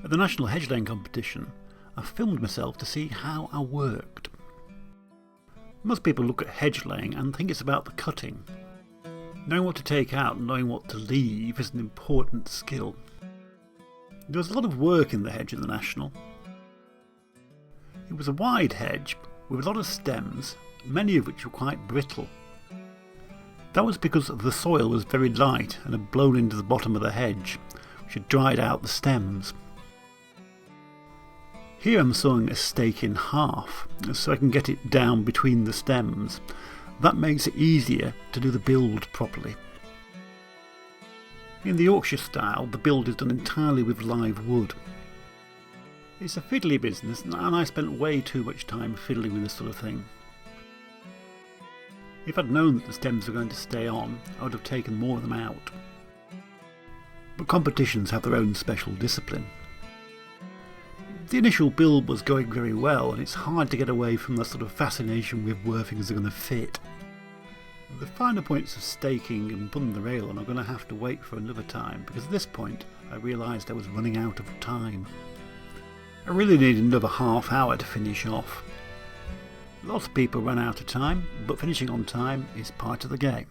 At the National Hedge laying competition, I filmed myself to see how I worked. Most people look at hedge laying and think it's about the cutting. Knowing what to take out and knowing what to leave is an important skill. There was a lot of work in the hedge at the National. It was a wide hedge with a lot of stems, many of which were quite brittle. That was because the soil was very light and had blown into the bottom of the hedge, which had dried out the stems. Here I'm sawing a stake in half, so I can get it down between the stems. That makes it easier to do the build properly. In the Yorkshire style, the build is done entirely with live wood. It's a fiddly business, and I spent way too much time fiddling with this sort of thing. If I'd known that the stems were going to stay on, I would have taken more of them out. But competitions have their own special discipline. The initial build was going very well, and it's hard to get away from the sort of fascination with where things are going to fit. The finer points of staking and putting the rail on are going to have to wait for another time, because at this point I realised I was running out of time. I really need another half hour to finish off. Lots of people run out of time, but finishing on time is part of the game.